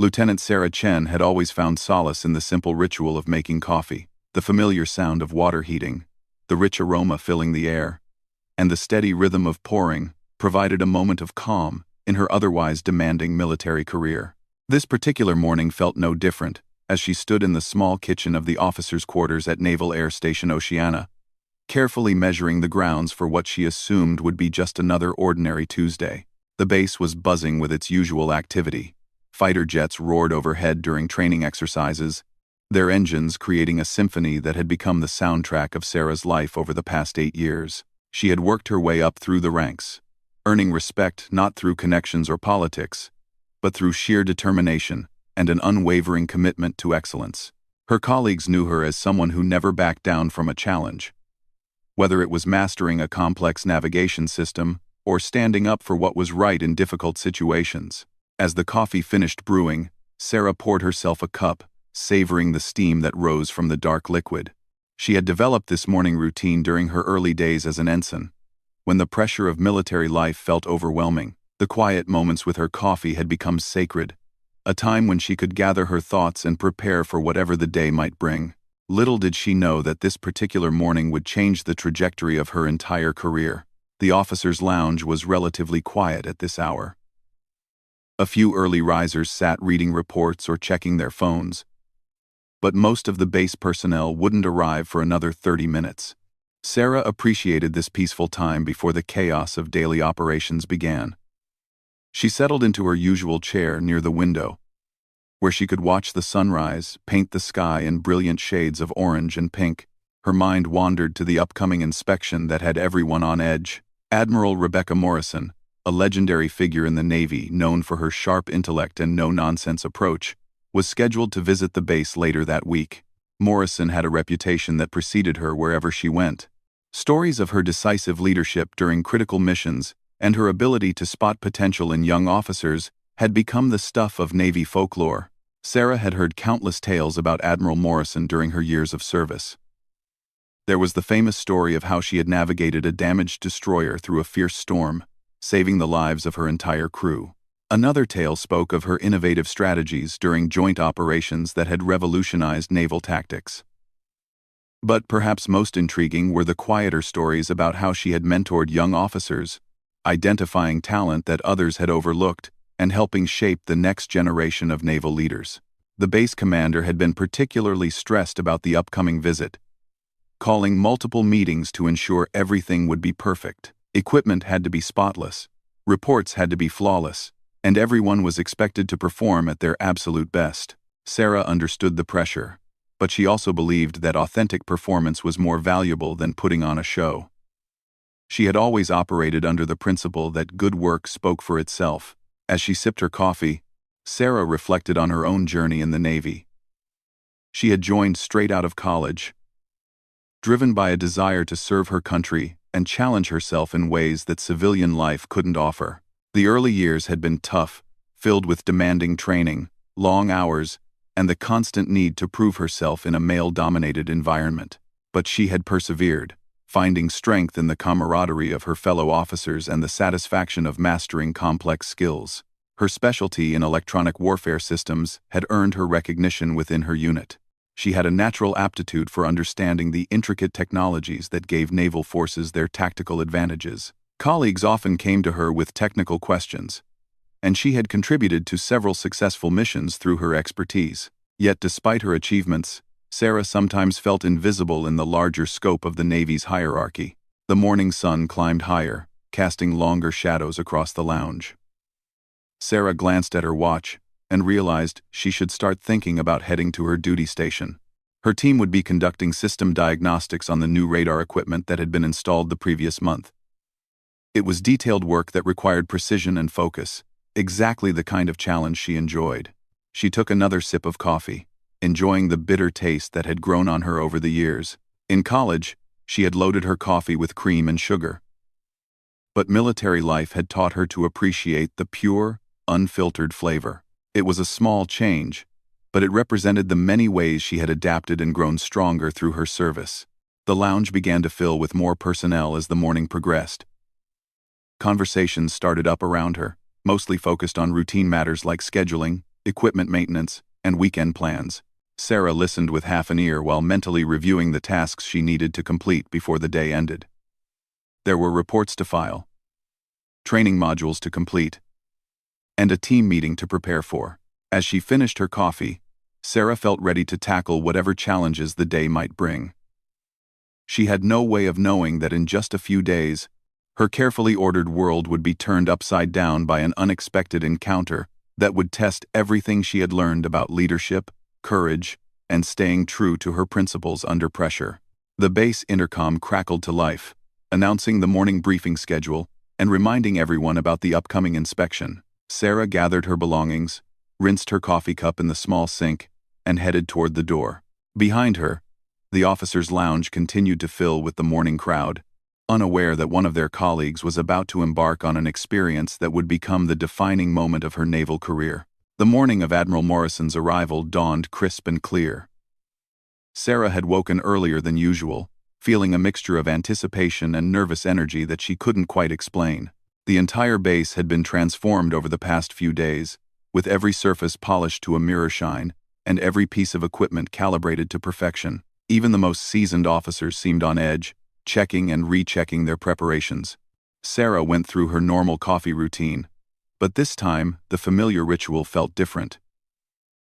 Lieutenant Sarah Chen had always found solace in the simple ritual of making coffee, the familiar sound of water heating, the rich aroma filling the air, and the steady rhythm of pouring provided a moment of calm in her otherwise demanding military career. This particular morning felt no different, as she stood in the small kitchen of the officers' quarters at Naval Air Station Oceana, carefully measuring the grounds for what she assumed would be just another ordinary Tuesday. The base was buzzing with its usual activity. Fighter jets roared overhead during training exercises, their engines creating a symphony that had become the soundtrack of Sarah's life over the past 8 years. She had worked her way up through the ranks, earning respect not through connections or politics, but through sheer determination and an unwavering commitment to excellence. Her colleagues knew her as someone who never backed down from a challenge. Whether it was mastering a complex navigation system or standing up for what was right in difficult situations. As the coffee finished brewing, Sarah poured herself a cup, savoring the steam that rose from the dark liquid. She had developed this morning routine during her early days as an ensign. When the pressure of military life felt overwhelming, the quiet moments with her coffee had become sacred, a time when she could gather her thoughts and prepare for whatever the day might bring. Little did she know that this particular morning would change the trajectory of her entire career. The officers' lounge was relatively quiet at this hour. A few early risers sat reading reports or checking their phones, but most of the base personnel wouldn't arrive for another 30 minutes. Sarah appreciated this peaceful time before the chaos of daily operations began. She settled into her usual chair near the window, where she could watch the sunrise paint the sky in brilliant shades of orange and pink. Her mind wandered to the upcoming inspection that had everyone on edge. Admiral Morrison, a legendary figure in the Navy known for her sharp intellect and no-nonsense approach, was scheduled to visit the base later that week. Morrison had a reputation that preceded her wherever she went. Stories of her decisive leadership during critical missions and her ability to spot potential in young officers had become the stuff of Navy folklore. Sarah had heard countless tales about Admiral Morrison during her years of service. There was the famous story of how she had navigated a damaged destroyer through a fierce storm, saving the lives of her entire crew. Another tale spoke of her innovative strategies during joint operations that had revolutionized naval tactics. But perhaps most intriguing were the quieter stories about how she had mentored young officers, identifying talent that others had overlooked, and helping shape the next generation of naval leaders. The base commander had been particularly stressed about the upcoming visit, calling multiple meetings to ensure everything would be perfect. Equipment had to be spotless, reports had to be flawless, and everyone was expected to perform at their absolute best. Sarah understood the pressure, but she also believed that authentic performance was more valuable than putting on a show. She had always operated under the principle that good work spoke for itself. As she sipped her coffee, Sarah reflected on her own journey in the Navy. She had joined straight out of college, driven by a desire to serve her country and challenge herself in ways that civilian life couldn't offer. The early years had been tough, filled with demanding training, long hours, and the constant need to prove herself in a male-dominated environment. But she had persevered, finding strength in the camaraderie of her fellow officers and the satisfaction of mastering complex skills. Her specialty in electronic warfare systems had earned her recognition within her unit. She had a natural aptitude for understanding the intricate technologies that gave naval forces their tactical advantages. Colleagues often came to her with technical questions, and she had contributed to several successful missions through her expertise. Yet despite her achievements, Sarah sometimes felt invisible in the larger scope of the Navy's hierarchy. The morning sun climbed higher, casting longer shadows across the lounge. Sarah glanced at her watch and realized she should start thinking about heading to her duty station. Her team would be conducting system diagnostics on the new radar equipment that had been installed the previous month. It was detailed work that required precision and focus, exactly the kind of challenge she enjoyed. She took another sip of coffee, enjoying the bitter taste that had grown on her over the years. In college, she had loaded her coffee with cream and sugar. But military life had taught her to appreciate the pure, unfiltered flavor. It was a small change, but it represented the many ways she had adapted and grown stronger through her service. The lounge began to fill with more personnel as the morning progressed. Conversations started up around her, mostly focused on routine matters like scheduling, equipment maintenance, and weekend plans. Sarah listened with half an ear while mentally reviewing the tasks she needed to complete before the day ended. There were reports to file, training modules to complete, and a team meeting to prepare for. As she finished her coffee, Sarah felt ready to tackle whatever challenges the day might bring. She had no way of knowing that in just a few days, her carefully ordered world would be turned upside down by an unexpected encounter that would test everything she had learned about leadership, courage, and staying true to her principles under pressure. The base intercom crackled to life, announcing the morning briefing schedule and reminding everyone about the upcoming inspection. Sarah gathered her belongings, rinsed her coffee cup in the small sink, and headed toward the door. Behind her, the officers' lounge continued to fill with the morning crowd, unaware that one of their colleagues was about to embark on an experience that would become the defining moment of her naval career. The morning of Admiral Morrison's arrival dawned crisp and clear. Sarah had woken earlier than usual, feeling a mixture of anticipation and nervous energy that she couldn't quite explain. The entire base had been transformed over the past few days, with every surface polished to a mirror shine, and every piece of equipment calibrated to perfection. Even the most seasoned officers seemed on edge, checking and rechecking their preparations. Sarah went through her normal coffee routine, but this time the familiar ritual felt different.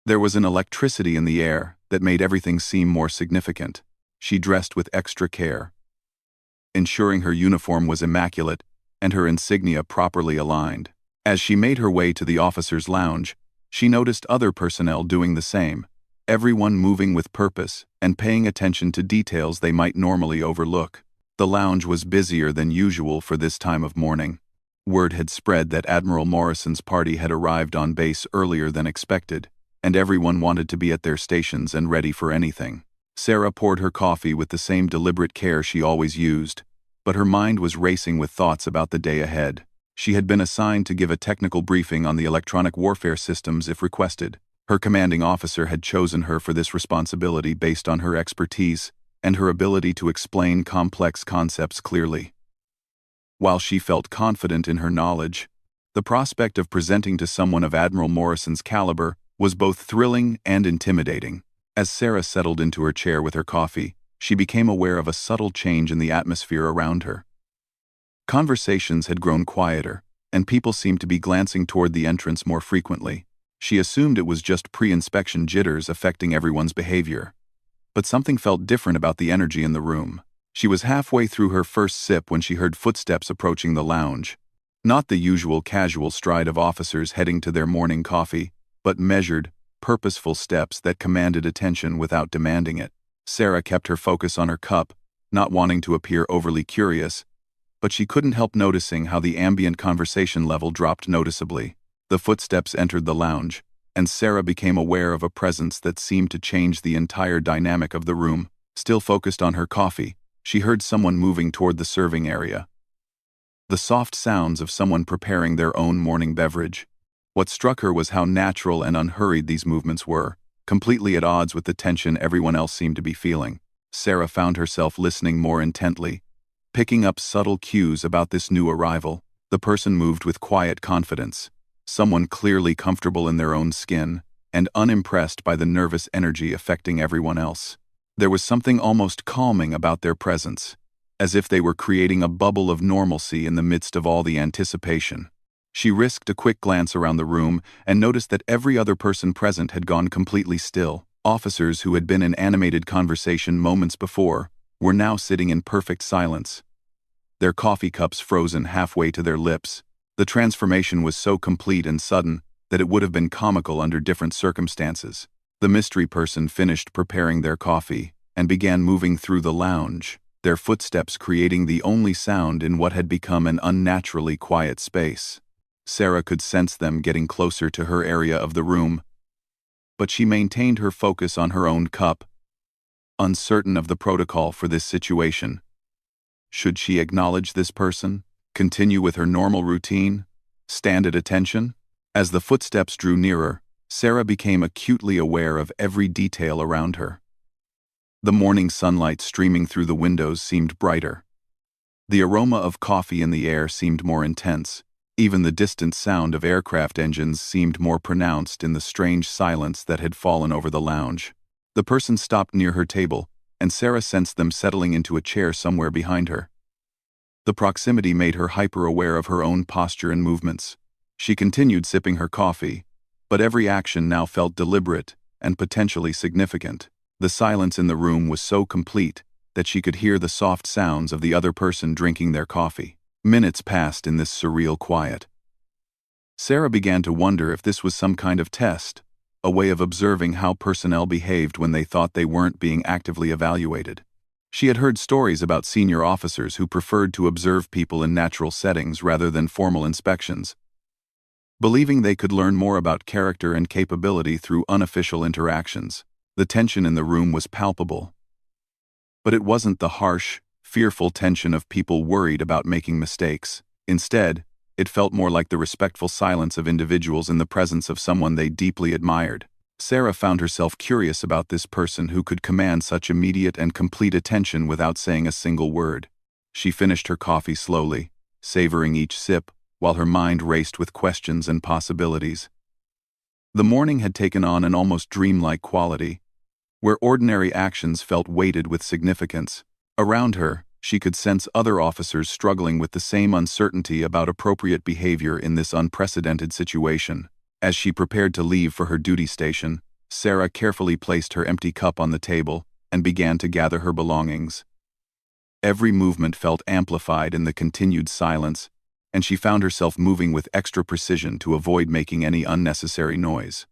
There was an electricity in the air that made everything seem more significant. She dressed with extra care, ensuring her uniform was immaculate and her insignia properly aligned. As she made her way to the officers' lounge, she noticed other personnel doing the same, everyone moving with purpose and paying attention to details they might normally overlook. The lounge was busier than usual for this time of morning. Word had spread that Admiral Morrison's party had arrived on base earlier than expected, and everyone wanted to be at their stations and ready for anything. Sarah poured her coffee with the same deliberate care she always used, but her mind was racing with thoughts about the day ahead. She had been assigned to give a technical briefing on the electronic warfare systems if requested. Her commanding officer had chosen her for this responsibility based on her expertise and her ability to explain complex concepts clearly. While she felt confident in her knowledge, the prospect of presenting to someone of Admiral Morrison's caliber was both thrilling and intimidating. As Sarah settled into her chair with her coffee, she became aware of a subtle change in the atmosphere around her. Conversations had grown quieter, and people seemed to be glancing toward the entrance more frequently. She assumed it was just pre-inspection jitters affecting everyone's behavior. But something felt different about the energy in the room. She was halfway through her first sip when she heard footsteps approaching the lounge. Not the usual casual stride of officers heading to their morning coffee, but measured, purposeful steps that commanded attention without demanding it. Sarah kept her focus on her cup, not wanting to appear overly curious, but she couldn't help noticing how the ambient conversation level dropped noticeably. The footsteps entered the lounge, and Sarah became aware of a presence that seemed to change the entire dynamic of the room. Still focused on her coffee, she heard someone moving toward the serving area. The soft sounds of someone preparing their own morning beverage. What struck her was how natural and unhurried these movements were, completely at odds with the tension everyone else seemed to be feeling. Sarah found herself listening more intently, picking up subtle cues about this new arrival. The person moved with quiet confidence, someone clearly comfortable in their own skin, and unimpressed by the nervous energy affecting everyone else. There was something almost calming about their presence, as if they were creating a bubble of normalcy in the midst of all the anticipation. She risked a quick glance around the room and noticed that every other person present had gone completely still. Officers who had been in animated conversation moments before were now sitting in perfect silence, their coffee cups frozen halfway to their lips. The transformation was so complete and sudden that it would have been comical under different circumstances. The mystery person finished preparing their coffee and began moving through the lounge, their footsteps creating the only sound in what had become an unnaturally quiet space. Sarah could sense them getting closer to her area of the room, but she maintained her focus on her own cup, uncertain of the protocol for this situation. Should she acknowledge this person, continue with her normal routine, stand at attention? As the footsteps drew nearer, Sarah became acutely aware of every detail around her. The morning sunlight streaming through the windows seemed brighter. The aroma of coffee in the air seemed more intense, Even the distant sound of aircraft engines seemed more pronounced in the strange silence that had fallen over the lounge. The person stopped near her table, and Sarah sensed them settling into a chair somewhere behind her. The proximity made her hyper-aware of her own posture and movements. She continued sipping her coffee, but every action now felt deliberate and potentially significant. The silence in the room was so complete that she could hear the soft sounds of the other person drinking their coffee. Minutes passed in this surreal quiet. Sarah began to wonder if this was some kind of test, a way of observing how personnel behaved when they thought they weren't being actively evaluated. She had heard stories about senior officers who preferred to observe people in natural settings rather than formal inspections, believing they could learn more about character and capability through unofficial interactions. The tension in the room was palpable. But it wasn't the harsh, fearful tension of people worried about making mistakes. Instead, it felt more like the respectful silence of individuals in the presence of someone they deeply admired. Sarah found herself curious about this person who could command such immediate and complete attention without saying a single word. She finished her coffee slowly, savoring each sip, while her mind raced with questions and possibilities. The morning had taken on an almost dreamlike quality, where ordinary actions felt weighted with significance. Around her, she could sense other officers struggling with the same uncertainty about appropriate behavior in this unprecedented situation. As she prepared to leave for her duty station, Sarah carefully placed her empty cup on the table and began to gather her belongings. Every movement felt amplified in the continued silence, and she found herself moving with extra precision to avoid making any unnecessary noise.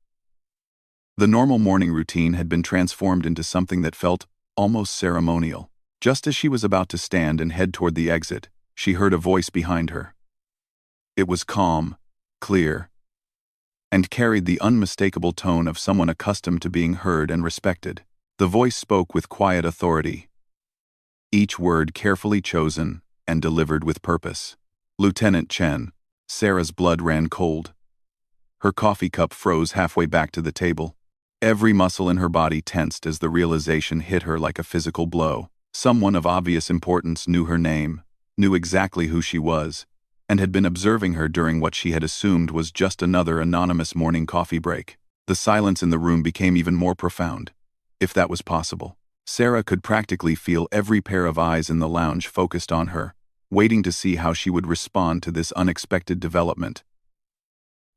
The normal morning routine had been transformed into something that felt almost ceremonial. Just as she was about to stand and head toward the exit, she heard a voice behind her. It was calm, clear, and carried the unmistakable tone of someone accustomed to being heard and respected. The voice spoke with quiet authority, each word carefully chosen and delivered with purpose. Lieutenant Chen. Sarah's blood ran cold. Her coffee cup froze halfway back to the table. Every muscle in her body tensed as the realization hit her like a physical blow. Someone of obvious importance knew her name, knew exactly who she was, and had been observing her during what she had assumed was just another anonymous morning coffee break. The silence in the room became even more profound, if that was possible. Sarah could practically feel every pair of eyes in the lounge focused on her, waiting to see how she would respond to this unexpected development.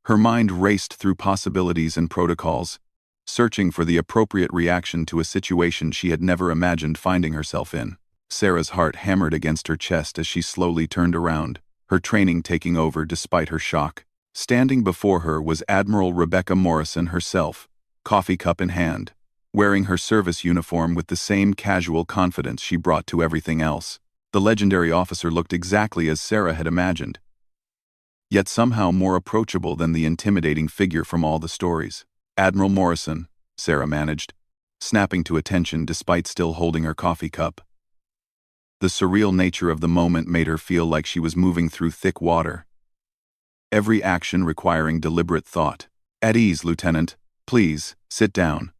Her mind raced through possibilities and protocols, searching for the appropriate reaction to a situation she had never imagined finding herself in. Sarah's heart hammered against her chest as she slowly turned around, her training taking over despite her shock. Standing before her was Admiral Morrison herself, coffee cup in hand, wearing her service uniform with the same casual confidence she brought to everything else. The legendary officer looked exactly as Sarah had imagined, yet somehow more approachable than the intimidating figure from all the stories. Admiral Morrison, Sarah managed, snapping to attention despite still holding her coffee cup. The surreal nature of the moment made her feel like she was moving through thick water, every action requiring deliberate thought. At ease, Lieutenant. Please, sit down.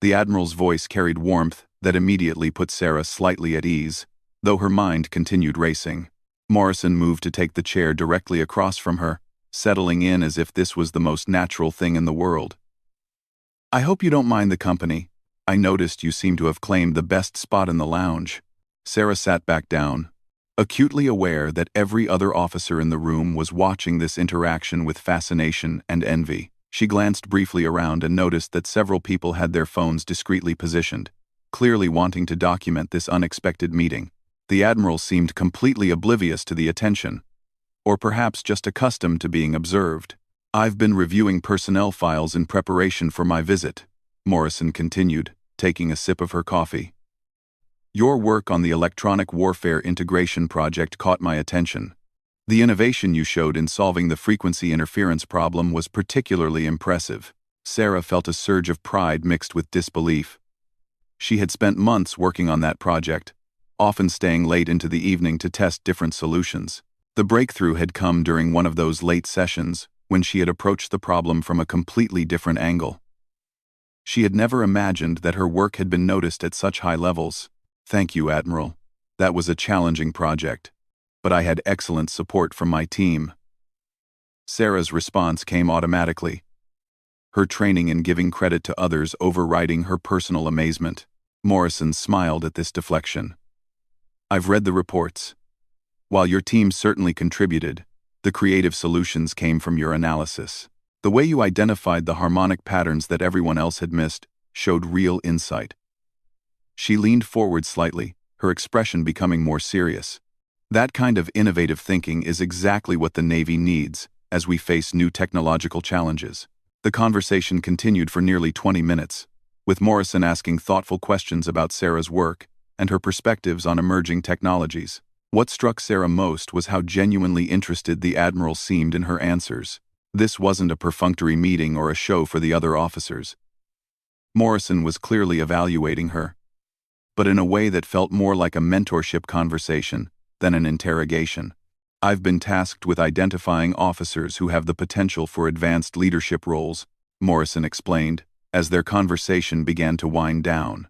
The Admiral's voice carried warmth that immediately put Sarah slightly at ease, though her mind continued racing. Morrison moved to take the chair directly across from her, settling in as if this was the most natural thing in the world. I hope you don't mind the company. I noticed you seem to have claimed the best spot in the lounge. Sarah sat back down, acutely aware that every other officer in the room was watching this interaction with fascination and envy. She glanced briefly around and noticed that several people had their phones discreetly positioned, clearly wanting to document this unexpected meeting. The Admiral seemed completely oblivious to the attention, or perhaps just accustomed to being observed. I've been reviewing personnel files in preparation for my visit, Morrison continued, taking a sip of her coffee. Your work on the electronic warfare integration project caught my attention. The innovation you showed in solving the frequency interference problem was particularly impressive. Sarah felt a surge of pride mixed with disbelief. She had spent months working on that project, often staying late into the evening to test different solutions. The breakthrough had come during one of those late sessions, when she had approached the problem from a completely different angle. She had never imagined that her work had been noticed at such high levels. Thank you, Admiral. That was a challenging project, but I had excellent support from my team. Sarah's response came automatically, her training in giving credit to others overriding her personal amazement. Morrison smiled at this deflection. I've read the reports. While your team certainly contributed, the creative solutions came from your analysis. The way you identified the harmonic patterns that everyone else had missed showed real insight. She leaned forward slightly, her expression becoming more serious. That kind of innovative thinking is exactly what the Navy needs as we face new technological challenges. The conversation continued for nearly 20 minutes, with Morrison asking thoughtful questions about Sarah's work and her perspectives on emerging technologies. What struck Sarah most was how genuinely interested the Admiral seemed in her answers. This wasn't a perfunctory meeting or a show for the other officers. Morrison was clearly evaluating her, but in a way that felt more like a mentorship conversation than an interrogation. I've been tasked with identifying officers who have the potential for advanced leadership roles, Morrison explained, as their conversation began to wind down.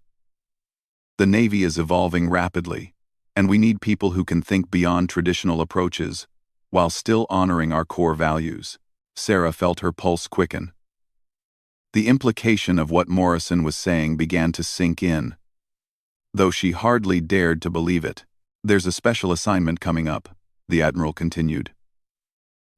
The Navy is evolving rapidly, and we need people who can think beyond traditional approaches while still honoring our core values. Sarah felt her pulse quicken. The implication of what Morrison was saying began to sink in, though she hardly dared to believe it. There's a special assignment coming up, the Admiral continued.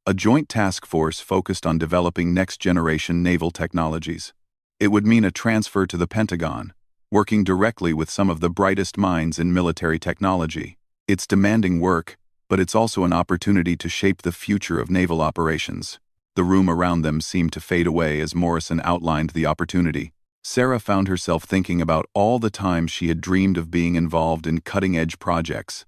A joint task force focused on developing next-generation naval technologies. It would mean a transfer to the Pentagon, working directly with some of the brightest minds in military technology. It's demanding work, but it's also an opportunity to shape the future of naval operations. The room around them seemed to fade away as Morrison outlined the opportunity. Sarah found herself thinking about all the times she had dreamed of being involved in cutting-edge projects,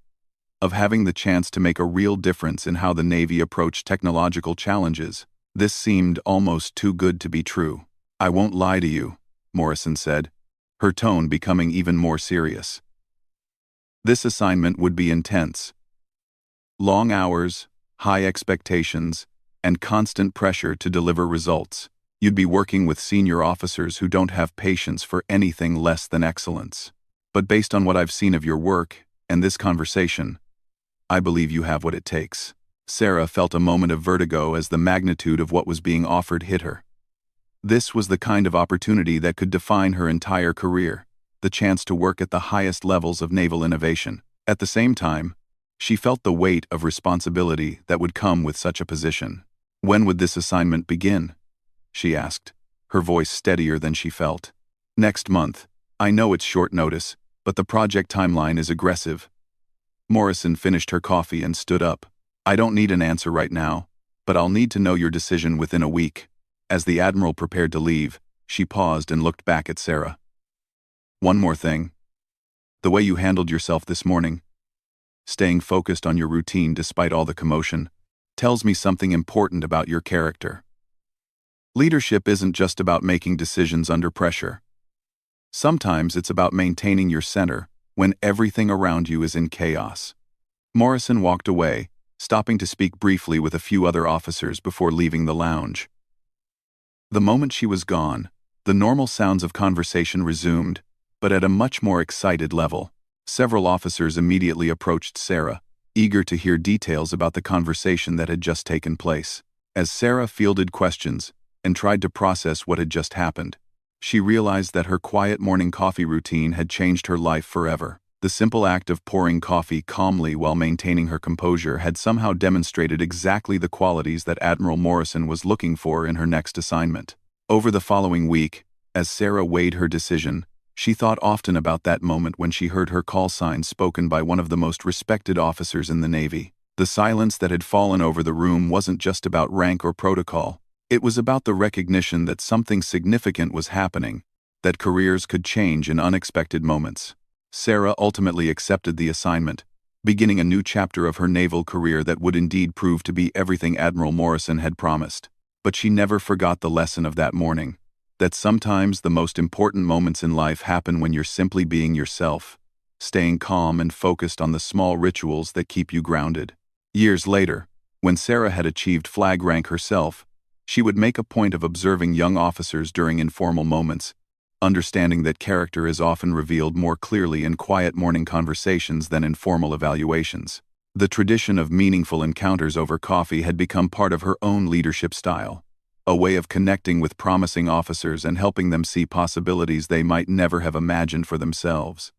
of having the chance to make a real difference in how the Navy approached technological challenges. This seemed almost too good to be true. I won't lie to you, Morrison said, her tone becoming even more serious. This assignment would be intense. Long hours, high expectations, and constant pressure to deliver results. You'd be working with senior officers who don't have patience for anything less than excellence. But based on what I've seen of your work and this conversation, I believe you have what it takes. Sarah felt a moment of vertigo as the magnitude of what was being offered hit her. This was the kind of opportunity that could define her entire career, the chance to work at the highest levels of naval innovation. At the same time, she felt the weight of responsibility that would come with such a position. When would this assignment begin? She asked, her voice steadier than she felt. Next month. I know it's short notice, but the project timeline is aggressive. Morrison finished her coffee and stood up. I don't need an answer right now, but I'll need to know your decision within a week. As the Admiral prepared to leave, she paused and looked back at Sarah. One more thing. The way you handled yourself this morning, staying focused on your routine despite all the commotion, tells me something important about your character. Leadership isn't just about making decisions under pressure. Sometimes it's about maintaining your center when everything around you is in chaos. Morrison walked away, stopping to speak briefly with a few other officers before leaving the lounge. The moment she was gone, the normal sounds of conversation resumed, but at a much more excited level. Several officers immediately approached Sarah, eager to hear details about the conversation that had just taken place. As Sarah fielded questions and tried to process what had just happened, she realized that her quiet morning coffee routine had changed her life forever. The simple act of pouring coffee calmly while maintaining her composure had somehow demonstrated exactly the qualities that Admiral Morrison was looking for in her next assignment. Over the following week, as Sarah weighed her decision, she thought often about that moment when she heard her call sign spoken by one of the most respected officers in the Navy. The silence that had fallen over the room wasn't just about rank or protocol. It was about the recognition that something significant was happening, that careers could change in unexpected moments. Sarah ultimately accepted the assignment, beginning a new chapter of her naval career that would indeed prove to be everything Admiral Morrison had promised. But she never forgot the lesson of that morning, that sometimes the most important moments in life happen when you're simply being yourself, staying calm and focused on the small rituals that keep you grounded. Years later, when Sarah had achieved flag rank herself, she would make a point of observing young officers during informal moments, understanding that character is often revealed more clearly in quiet morning conversations than in formal evaluations. The tradition of meaningful encounters over coffee had become part of her own leadership style, a way of connecting with promising officers and helping them see possibilities they might never have imagined for themselves.